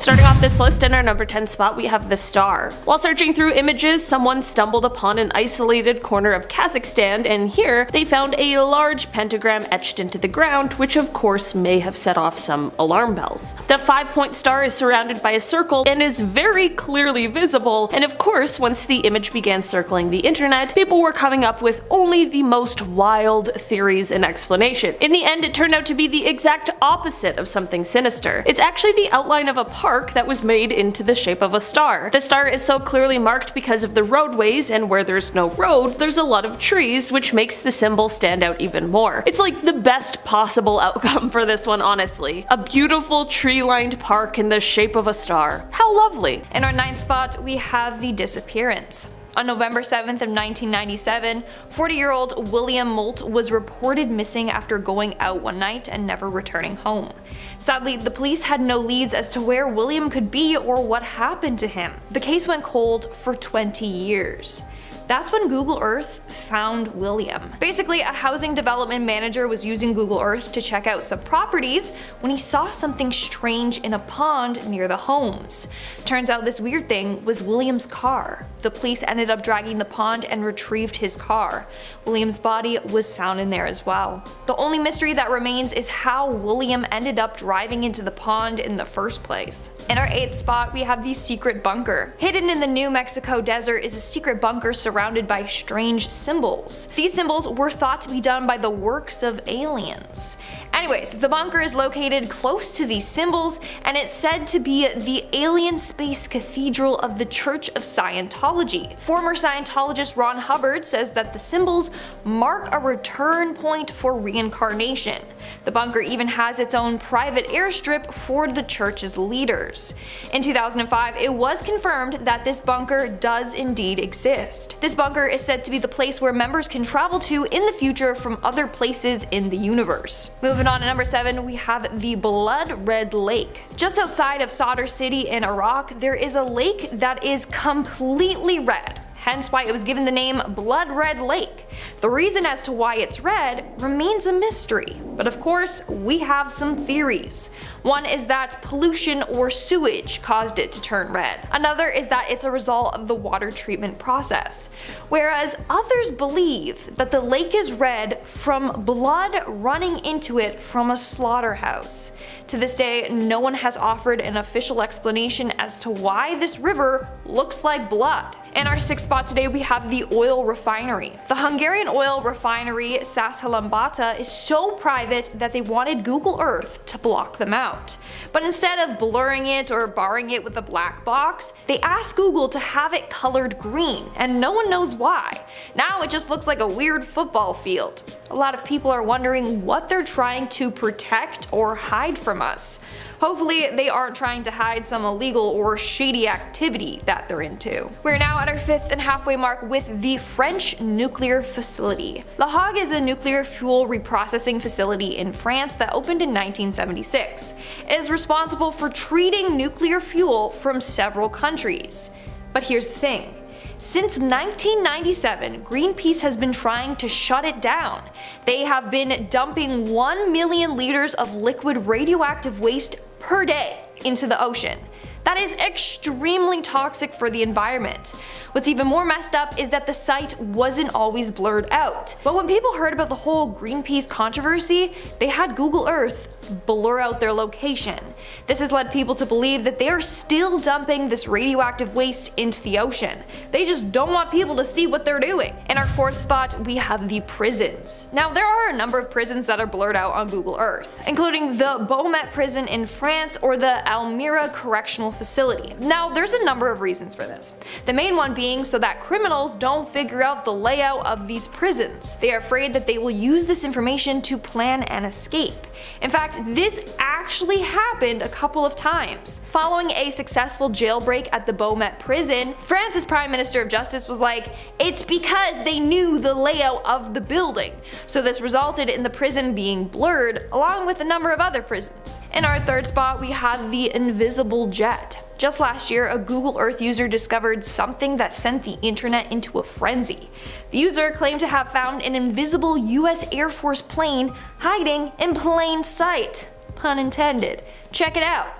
Starting off this list in our number 10 spot, we have the star. While searching through images, someone stumbled upon an isolated corner of Kazakhstan, and here they found a large pentagram etched into the ground, which of course may have set off some alarm bells. The 5-point star is surrounded by a circle and is very clearly visible, and of course once the image began circling the internet, people were coming up with only the most wild theories and explanation. In the end, it turned out to be the exact opposite of something sinister. It's actually the outline of a park that was made into the shape of a star. The star is so clearly marked because of the roadways, and where there's no road, there's a lot of trees, which makes the symbol stand out even more. It's like the best possible outcome for this one, honestly. A beautiful tree-lined park in the shape of a star. How lovely. In our 9th spot, we have the disappearance. On November 7th of 1997, 40-year-old William Moult was reported missing after going out one night and never returning home. Sadly, the police had no leads as to where William could be or what happened to him. The case went cold for 20 years. That's when Google Earth found William. Basically, a housing development manager was using Google Earth to check out some properties when he saw something strange in a pond near the homes. Turns out this weird thing was William's car. The police ended up dragging the pond and retrieved his car. William's body was found in there as well. The only mystery that remains is how William ended up driving into the pond in the first place. In our 8th spot, we have the secret bunker. Hidden in the New Mexico desert is a secret bunker surrounded by strange symbols. These symbols were thought to be done by the works of aliens. Anyways, the bunker is located close to these symbols, and it's said to be the alien space cathedral of the Church of Scientology. Former Scientologist Ron Hubbard says that the symbols mark a return point for reincarnation. The bunker even has its own private airstrip for the church's leaders. In 2005, it was confirmed that this bunker does indeed exist. This bunker is said to be the place where members can travel to in the future from other places in the universe. Moving on to number 7, we have the Blood Red Lake. Just outside of Sadr City in Iraq, there is a lake that is completely red. Hence why it was given the name Blood Red Lake. The reason as to why it's red remains a mystery, but of course we have some theories. One is that pollution or sewage caused it to turn red. Another is that it's a result of the water treatment process. Whereas others believe that the lake is red from blood running into it from a slaughterhouse. To this day, no one has offered an official explanation as to why this river looks like blood. In our 6th spot today, we have the oil refinery. The Hungarian oil refinery Százhalombatta is so private that they wanted Google Earth to block them out. But instead of blurring it or barring it with a black box, they asked Google to have it colored green, and no one knows why. Now it just looks like a weird football field. A lot of people are wondering what they're trying to protect or hide from us. Hopefully they aren't trying to hide some illegal or shady activity that they're into. We're now at our 5th and halfway mark with the French nuclear facility. La Hague is a nuclear fuel reprocessing facility in France that opened in 1976. It is responsible for treating nuclear fuel from several countries. But here's the thing. Since 1997, Greenpeace has been trying to shut it down. They have been dumping 1 million liters of liquid radioactive waste per day into the ocean. That is extremely toxic for the environment. What's even more messed up is that the site wasn't always blurred out. But when people heard about the whole Greenpeace controversy, they had Google Earth blur out their location. This has led people to believe that they are still dumping this radioactive waste into the ocean. They just don't want people to see what they're doing. In our 4th spot, we have the prisons. Now, there are a number of prisons that are blurred out on Google Earth, including the Beaumet prison in France or the Almira Correctional Facility. Now, there's a number of reasons for this. The main one being so that criminals don't figure out the layout of these prisons. They are afraid that they will use this information to plan an escape. In fact, this actually happened a couple of times. Following a successful jailbreak at the Beaumet prison, France's Prime Minister of Justice was like, it's because they knew the layout of the building. So this resulted in the prison being blurred along with a number of other prisons. In our 3rd spot, we have the invisible jet. Just last year, a Google Earth user discovered something that sent the internet into a frenzy. The user claimed to have found an invisible US Air Force plane hiding in plain sight. Pun intended. Check it out.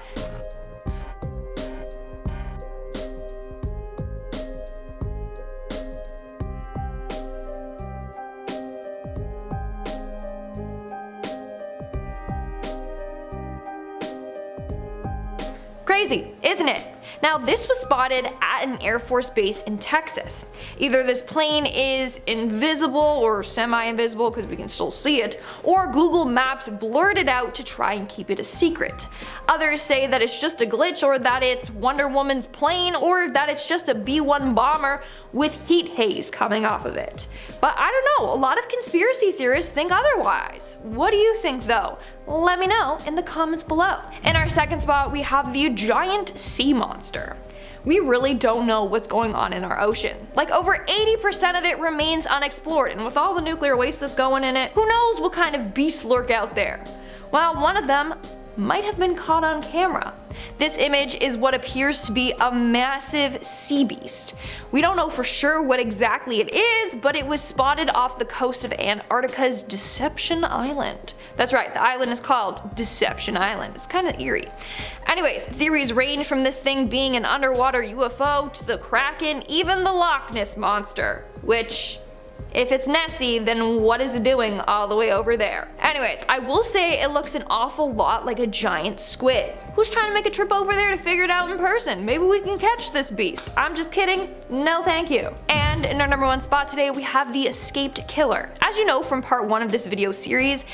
Crazy, isn't it? Now this was spotted at an Air Force base in Texas. Either this plane is invisible or semi-invisible because we can still see it, or Google Maps blurred it out to try and keep it a secret. Others say that it's just a glitch, or that it's Wonder Woman's plane, or that it's just a B-1 bomber with heat haze coming off of it. But I don't know, a lot of conspiracy theorists think otherwise. What do you think though? Let me know in the comments below. In our second spot, we have the giant sea monster. We really don't know what's going on in our ocean. Like over 80% of it remains unexplored, and with all the nuclear waste that's going in it, who knows what kind of beasts lurk out there? Well, one of them might have been caught on camera. This image is what appears to be a massive sea beast. We don't know for sure what exactly it is, but it was spotted off the coast of Antarctica's Deception Island. That's right, the island is called Deception Island. It's kind of eerie. Anyways, theories range from this thing being an underwater UFO to the Kraken, even the Loch Ness Monster, which, if it's Nessie, then what is it doing all the way over there? Anyways, I will say it looks an awful lot like a giant squid. Who's trying to make a trip over there to figure it out in person? Maybe we can catch this beast. I'm just kidding. No thank you. And in our number one spot today, we have the escaped killer. As you know from part 1 of this video series,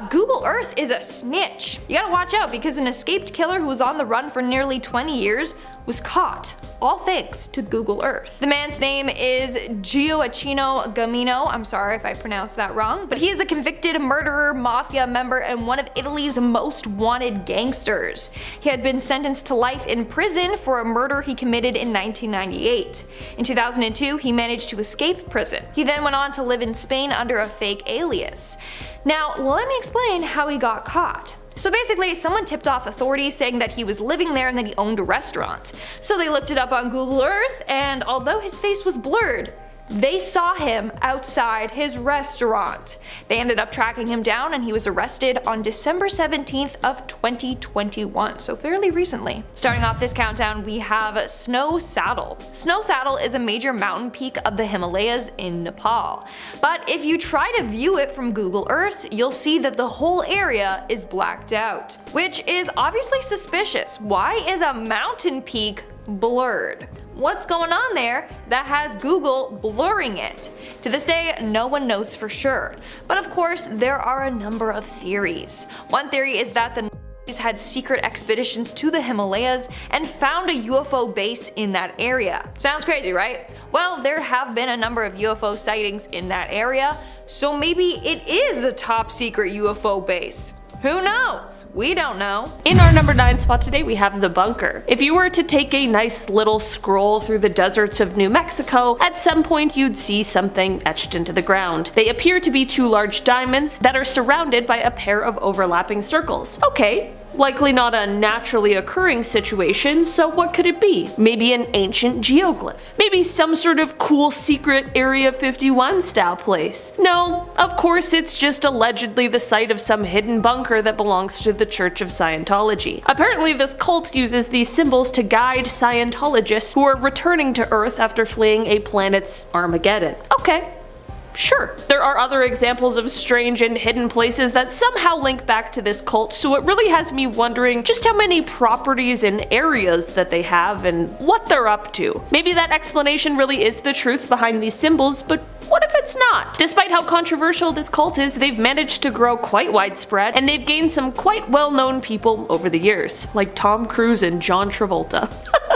Google Earth is a snitch. You gotta watch out because an escaped killer who was on the run for nearly 20 years was caught, all thanks to Google Earth. The man's name is Gioacchino Gamino, I'm sorry if I pronounced that wrong, but he is a convicted murderer, mafia member, and one of Italy's most wanted gangsters. He had been sentenced to life in prison for a murder he committed in 1998. In 2002, he managed to escape prison. He then went on to live in Spain under a fake alias. Now, let me explain how he got caught. So basically, someone tipped off authorities saying that he was living there and that he owned a restaurant. So they looked it up on Google Earth, and although his face was blurred, they saw him outside his restaurant. They ended up tracking him down, and he was arrested on December 17th of 2021, so fairly recently. Starting off this countdown, we have Snow Saddle. Snow Saddle is a major mountain peak of the Himalayas in Nepal. But if you try to view it from Google Earth, you'll see that the whole area is blacked out, which is obviously suspicious. Why is a mountain peak blurred? What's going on there that has Google blurring it? To this day, no one knows for sure. But of course, there are a number of theories. One theory is that the Nazis had secret expeditions to the Himalayas and found a UFO base in that area. Sounds crazy, right? Well, there have been a number of UFO sightings in that area, so maybe it is a top secret UFO base. Who knows? We don't know. In our number 9 spot today, we have the bunker. If you were to take a nice little scroll through the deserts of New Mexico, at some point you'd see something etched into the ground. They appear to be 2 large diamonds that are surrounded by a pair of overlapping circles. Okay, likely not a naturally occurring situation, so what could it be? Maybe an ancient geoglyph? Maybe some sort of cool secret Area 51 style place? No, of course it's just allegedly the site of some hidden bunker that belongs to the Church of Scientology. Apparently this cult uses these symbols to guide Scientologists who are returning to Earth after fleeing a planet's Armageddon. Okay. Sure. There are other examples of strange and hidden places that somehow link back to this cult, so it really has me wondering just how many properties and areas that they have and what they're up to. Maybe that explanation really is the truth behind these symbols, but what if it's not? Despite how controversial this cult is, they've managed to grow quite widespread, and they've gained some quite well-known people over the years, like Tom Cruise and John Travolta.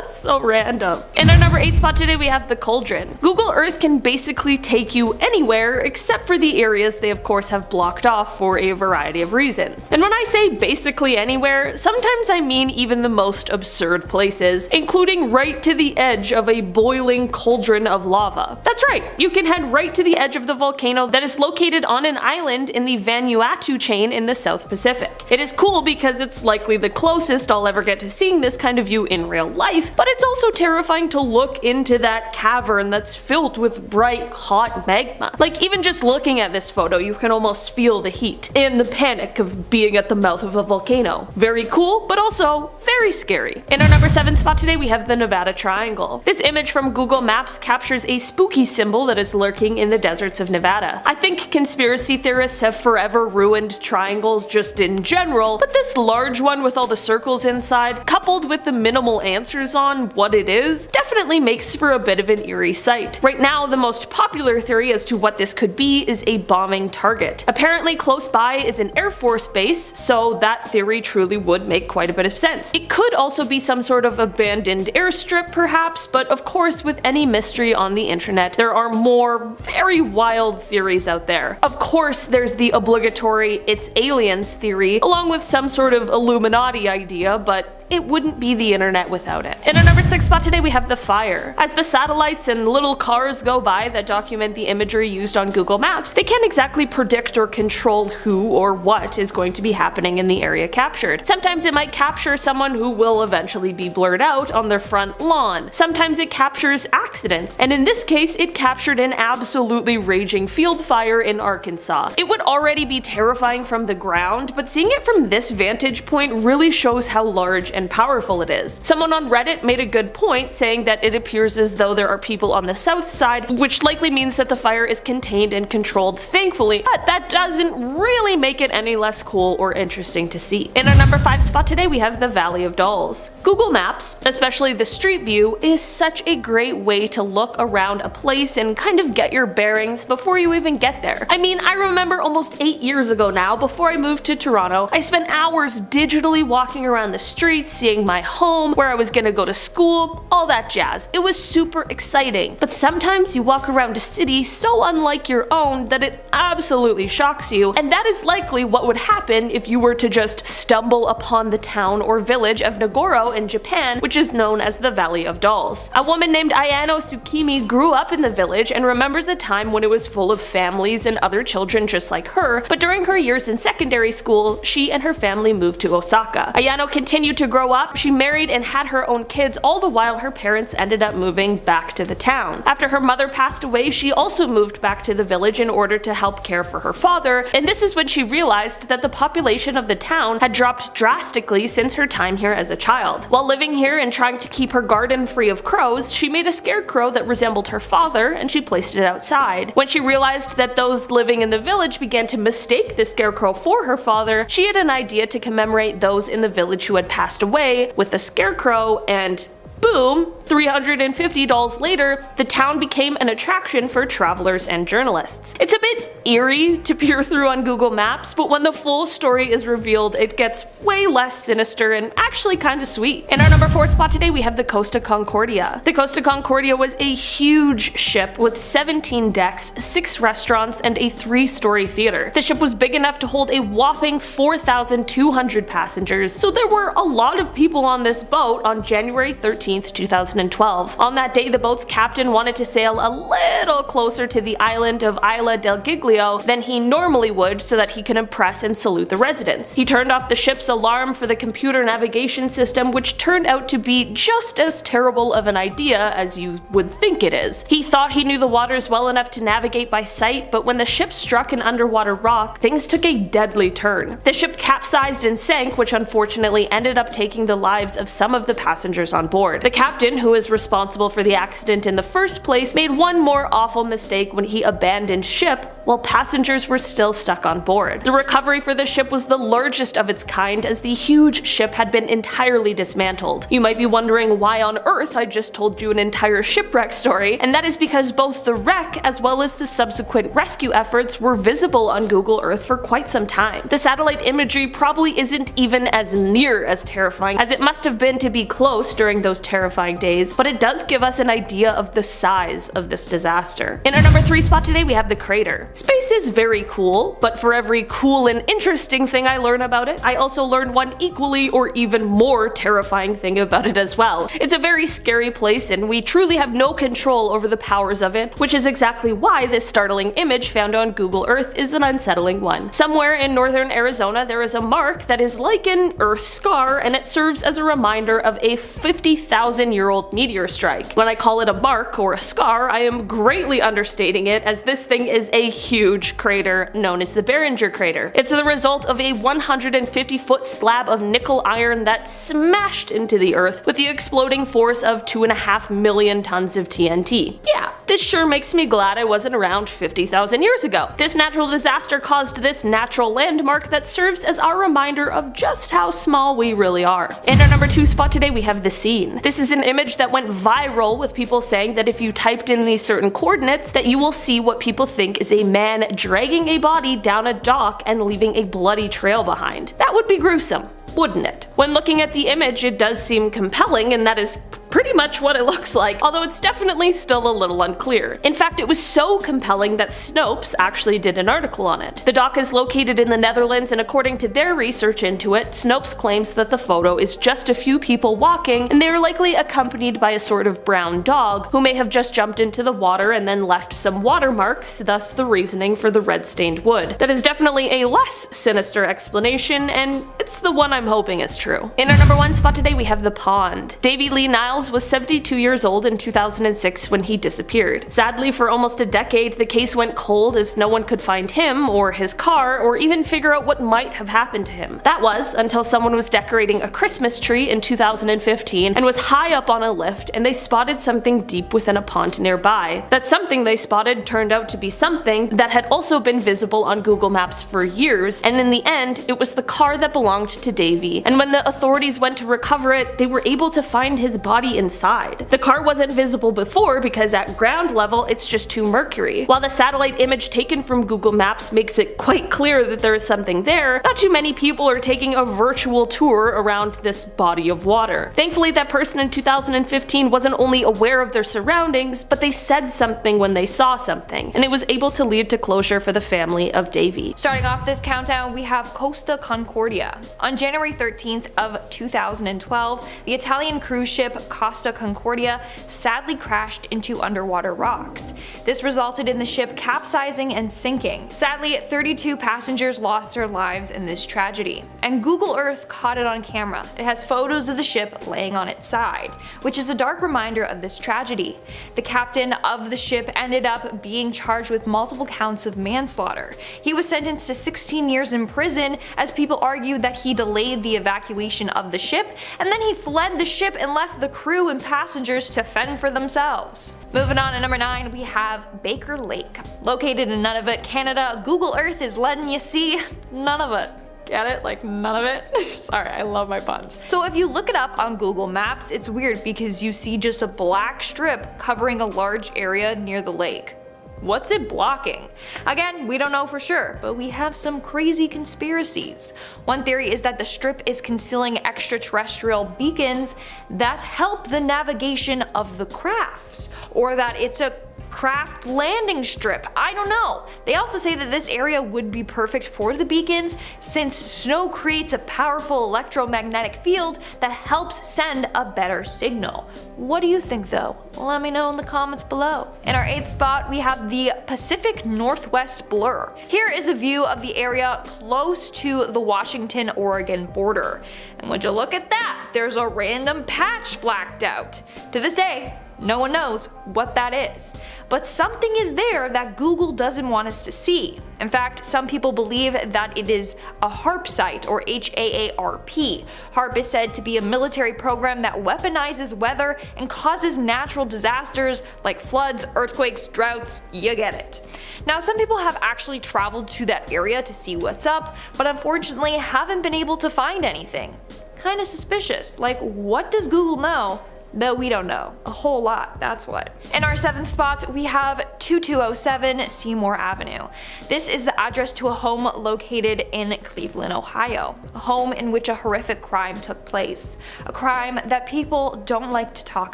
So random. In our number 8 spot today, we have the Cauldron. Google Earth can basically take you anywhere except for the areas they of course have blocked off for a variety of reasons. And when I say basically anywhere, sometimes I mean even the most absurd places, including right to the edge of a boiling cauldron of lava. That's right, you can head right to the edge of the volcano that is located on an island in the Vanuatu chain in the South Pacific. It is cool because it's likely the closest I'll ever get to seeing this kind of view in real life, but it's also terrifying to look into that cavern that's filled with bright, hot magma. Like, even just looking at this photo, you can almost feel the heat and the panic of being at the mouth of a volcano. Very cool, but also very scary. In our number 7 spot today, we have the Nevada Triangle. This image from Google Maps captures a spooky symbol that is lurking in the deserts of Nevada. I think conspiracy theorists have forever ruined triangles just in general, but this large one with all the circles inside, coupled with the minimal answers on what it is, definitely makes for a bit of an eerie sight. Right now, the most popular theory as to what this could be is a bombing target. Apparently close by is an Air Force base, so that theory truly would make quite a bit of sense. It could also be some sort of abandoned airstrip perhaps, but of course with any mystery on the internet, there are more very wild theories out there. Of course there's the obligatory "it's aliens" theory, along with some sort of Illuminati idea, but it wouldn't be the internet without it. In our number 6 spot today, we have the fire. As the satellites and little cars go by that document the imagery used on Google Maps, they can't exactly predict or control who or what is going to be happening in the area captured. Sometimes it might capture someone who will eventually be blurred out on their front lawn. Sometimes it captures accidents, and in this case, it captured an absolutely raging field fire in Arkansas. It would already be terrifying from the ground, but seeing it from this vantage point really shows how large and powerful it is. Someone on Reddit made a good point, saying that it appears as though there are people on the south side, which likely means that the fire is contained and controlled, thankfully, but that doesn't really make it any less cool or interesting to see. In our number 5 spot today, we have the Valley of Dolls. Google Maps, especially the street view, is such a great way to look around a place and kind of get your bearings before you even get there. I mean, I remember almost 8 years ago now, before I moved to Toronto, I spent hours digitally walking around the streets, seeing my home, where I was gonna go to school, all that jazz. It was super exciting. But sometimes you walk around a city so unlike your own that it absolutely shocks you, and that is likely what would happen if you were to just stumble upon the town or village of Nagoro in Japan, which is known as the Valley of Dolls. A woman named Ayano Tsukimi grew up in the village and remembers a time when it was full of families and other children just like her, but during her years in secondary school, she and her family moved to Osaka. Ayano continued to grow up, she married and had her own kids, all the while her parents ended up moving back to the town. After her mother passed away, she also moved back to the village in order to help care for her father, and this is when she realized that the population of the town had dropped drastically since her time here as a child. While living here and trying to keep her garden free of crows, she made a scarecrow that resembled her father and she placed it outside. When she realized that those living in the village began to mistake the scarecrow for her father, she had an idea to commemorate those in the village who had passed away with a scarecrow, and boom, 350 dolls later, the town became an attraction for travelers and journalists. It's a bit eerie to peer through on Google Maps, but when the full story is revealed, it gets way less sinister and actually kinda sweet. In our number 4 spot today, we have the COSTA Concordia. The COSTA Concordia was a huge ship with 17 decks, 6 restaurants, and a 3-story theater. The ship was big enough to hold a whopping 4,200 passengers, so there were a lot of people on this boat on January 13th, 2012. On that day, the boat's captain wanted to sail a little closer to the island of Isla del Giglio than he normally would so that he could impress and salute the residents. He turned off the ship's alarm for the computer navigation system, which turned out to be just as terrible of an idea as you would think it is. He thought he knew the waters well enough to navigate by sight, but when the ship struck an underwater rock, things took a deadly turn. The ship capsized and sank, which unfortunately ended up taking the lives of some of the passengers on board. The captain, who was responsible for the accident in the first place, made one more awful mistake when he abandoned ship while passengers were still stuck on board. The recovery for the ship was the largest of its kind, as the huge ship had been entirely dismantled. You might be wondering why on earth I just told you an entire shipwreck story, and that is because both the wreck as well as the subsequent rescue efforts were visible on Google Earth for quite some time. The satellite imagery probably isn't even as near as terrifying as it must have been to be close during those terrifying days, but it does give us an idea of the size of this disaster. In our number 3 spot today, we have the crater. Space is very cool, but for every cool and interesting thing I learn about it, I also learn one equally or even more terrifying thing about it as well. It's a very scary place and we truly have no control over the powers of it, which is exactly why this startling image found on Google Earth is an unsettling one. Somewhere in northern Arizona there is a mark that is like an Earth scar, and it serves as a reminder of a 50,000-year-old meteor strike. When I call it a mark or a scar, I am greatly understating it, as this thing is a huge crater known as the Barringer crater. It's the result of a 150-foot slab of nickel iron that smashed into the Earth with the exploding force of 2.5 million tons of TNT. Yeah, this sure makes me glad I wasn't around 50,000 years ago. This natural disaster caused this natural landmark that serves as our reminder of just how small we really are. In our number 2 spot today we have The Scene. This is an image that went viral with people saying that if you typed in these certain coordinates that you will see what people think is a man dragging a body down a dock and leaving a bloody trail behind. That would be gruesome, wouldn't it? When looking at the image, it does seem compelling, and that is pretty much what it looks like, although it's definitely still a little unclear. In fact, it was so compelling that Snopes actually did an article on it. The dock is located in the Netherlands, and according to their research into it, Snopes claims that the photo is just a few people walking, and they are likely accompanied by a sort of brown dog who may have just jumped into the water and then left some watermarks, thus the reasoning for the red stained wood. That is definitely a less sinister explanation, and it's the one I'm hoping is true. In our number 1 spot today we have The Pond. Davy Lee Niles was 72 years old in 2006 when he disappeared. Sadly, for almost a decade, the case went cold as no one could find him or his car or even figure out what might have happened to him. That was until someone was decorating a Christmas tree in 2015 and was high up on a lift, and they spotted something deep within a pond nearby. That something they spotted turned out to be something that had also been visible on Google Maps for years, and in the end, it was the car that belonged to Davy. And when the authorities went to recover it, they were able to find his body inside. The car wasn't visible before because at ground level it's just too murky. While the satellite image taken from Google Maps makes it quite clear that there is something there, not too many people are taking a virtual tour around this body of water. Thankfully, that person in 2015 wasn't only aware of their surroundings, but they said something when they saw something, and it was able to lead to closure for the family of Davy. Starting off this countdown, we have Costa Concordia. On January 13th of 2012, the Italian cruise ship Costa Concordia sadly crashed into underwater rocks. This resulted in the ship capsizing and sinking. Sadly, 32 passengers lost their lives in this tragedy, and Google Earth caught it on camera. It has photos of the ship laying on its side, which is a dark reminder of this tragedy. The captain of the ship ended up being charged with multiple counts of manslaughter. He was sentenced to 16 years in prison as people argued that he delayed the evacuation of the ship, and then he fled the ship and left the crew and passengers to fend for themselves. Moving on to number 9, we have Baker Lake. Located in Nunavut, Canada, Google Earth is letting you see none of it. Get it? Like none of it? Sorry, I love my puns. So if you look it up on Google Maps, it's weird because you see just a black strip covering a large area near the lake. What's it blocking? Again, we don't know for sure, but we have some crazy conspiracies. One theory is that the strip is concealing extraterrestrial beacons that help the navigation of the crafts, or that it's a craft landing strip. I don't know. They also say that this area would be perfect for the beacons since snow creates a powerful electromagnetic field that helps send a better signal. What do you think though? Let me know in the comments below. In our 8th spot, we have the Pacific Northwest Blur. Here is a view of the area close to the Washington-Oregon border. And would you look at that? There's a random patch blacked out. To this day, no one knows what that is. But something is there that Google doesn't want us to see. In fact, some people believe that it is a HAARP site, or HAARP. HAARP is said to be a military program that weaponizes weather and causes natural disasters like floods, earthquakes, droughts, you get it. Now, some people have actually traveled to that area to see what's up, but unfortunately haven't been able to find anything. Kinda suspicious. Like, what does Google know Though we don't know. A whole lot, that's what. In our 7th spot, we have 2207 Seymour Avenue. This is the address to a home located in Cleveland, Ohio. A home in which a horrific crime took place. A crime that people don't like to talk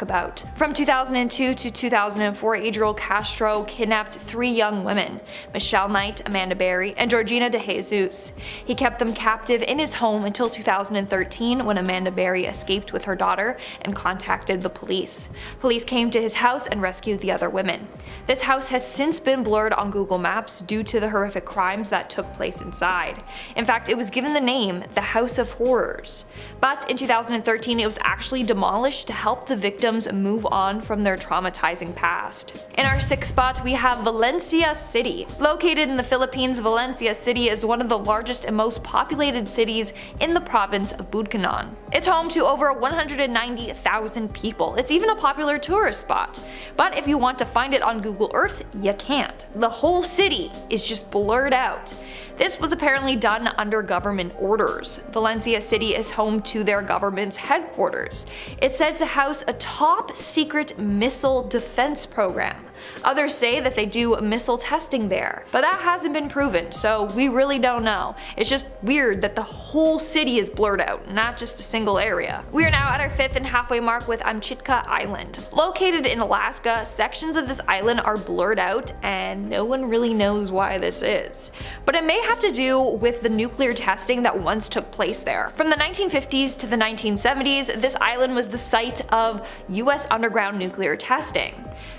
about. From 2002 to 2004, Adriel Castro kidnapped 3 young women, Michelle Knight, Amanda Berry, and Georgina De Jesus. He kept them captive in his home until 2013 when Amanda Berry escaped with her daughter and contacted the police. Police came to his house and rescued the other women. This house has since been blurred on Google Maps due to the horrific crimes that took place inside. In fact, it was given the name the House of Horrors. But in 2013 it was actually demolished to help the victims move on from their traumatizing past. In our 6th spot, we have Valencia City. Located in the Philippines, Valencia City is one of the largest and most populated cities in the province of Bukidnon. It's home to over 190,000 people. It's even a popular tourist spot. But if you want to find it on Google Earth, you can't. The whole city is just blurred out. This was apparently done under government orders. Valencia City is home to their government's headquarters. It's said to house a top secret missile defense program. Others say that they do missile testing there, but that hasn't been proven, so we really don't know. It's just weird that the whole city is blurred out, not just a single area. We are now at our 5th and halfway mark with AMCHITKA Island. Located in Alaska, sections of this island are blurred out and no one really knows why this is. But it may have to do with the nuclear testing that once took place there. From the 1950s to the 1970s, this island was the site of US underground nuclear testing.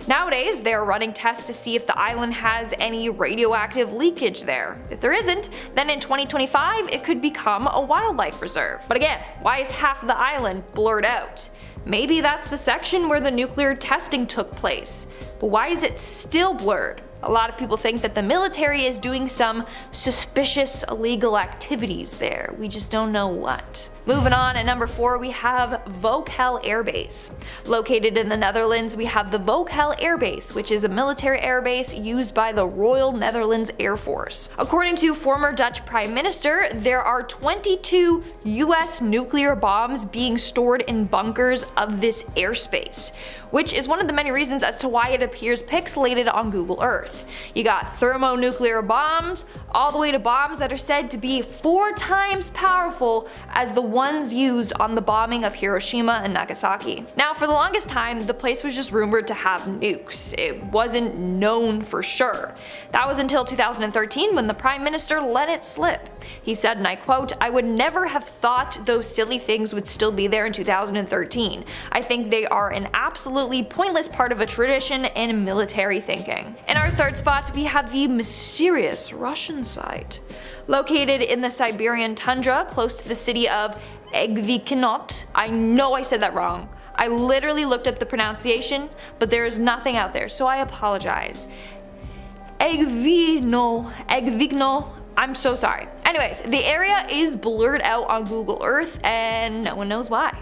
Nowadays, they are running tests to see if the island has any radioactive leakage there. If there isn't, then in 2025 it could become a wildlife reserve. But again, why is half of the island blurred out? Maybe that's the section where the nuclear testing took place. But why is it still blurred? A lot of people think that the military is doing some suspicious illegal activities there. We just don't know what. Moving on, at number 4 we have VOKEL Air Base. Located in the Netherlands, we have the VOKEL Air Base, which is a military air base used by the Royal Netherlands Air Force. According to former Dutch Prime Minister, there are 22 US nuclear bombs being stored in bunkers of this airspace, which is one of the many reasons as to why it appears pixelated on Google Earth. You got thermonuclear bombs, all the way to bombs that are said to be 4 times powerful as the ones used on the bombing of Hiroshima and Nagasaki. Now, for the longest time, the place was just rumored to have nukes. It wasn't known for sure. That was until 2013 when the Prime Minister let it slip. He said, and I quote, "I would never have thought those silly things would still be there in 2013. I think they are an absolutely pointless part of a tradition in military thinking." In our 3rd spot, we have the mysterious Russian site. Located in the Siberian tundra close to the city of Egvikinot. I know I said that wrong. I literally looked up the pronunciation, but there is nothing out there, so I apologize. Egvigno, I'm so sorry. Anyways, the area is blurred out on Google Earth and no one knows why.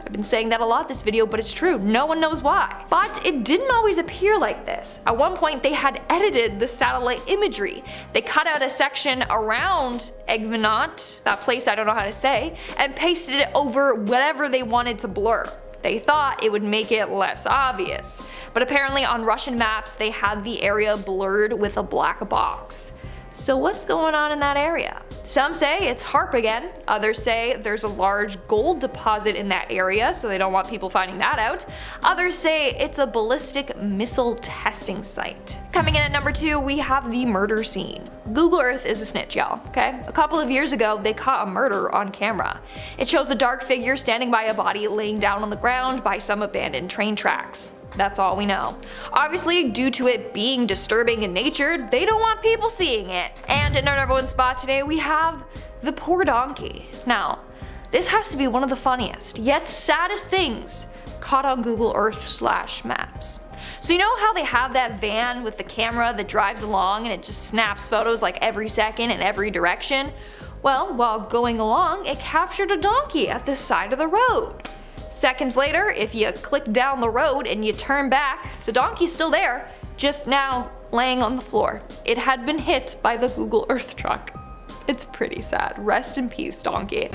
I've been saying that a lot this video, but it's true, no one knows why. But it didn't always appear like this. At one point they had edited the satellite imagery. They cut out a section around Egvinot, that place I don't know how to say, and pasted it over whatever they wanted to blur. They thought it would make it less obvious. But apparently on Russian maps they have the area blurred with a black box. So what's going on in that area? Some say it's HAARP again, others say there's a large gold deposit in that area, so they don't want people finding that out. Others say it's a ballistic missile testing site. Coming in at number 2, we have the murder scene. Google Earth is a snitch, y'all, okay? A couple of years ago, they caught a murder on camera. It shows a dark figure standing by a body laying down on the ground by some abandoned train tracks. That's all we know. Obviously, due to it being disturbing in nature, they don't want people seeing it. And in our number 1 spot today, we have the poor donkey. Now, this has to be one of the funniest, yet saddest things caught on Google Earth/Maps. So you know how they have that van with the camera that drives along and it just snaps photos like every second in every direction? Well, while going along, it captured a donkey at the side of the road. Seconds later, if you click down the road and you turn back, the donkey's still there, just now laying on the floor. It had been hit by the Google Earth truck. It's pretty sad. Rest in peace, donkey.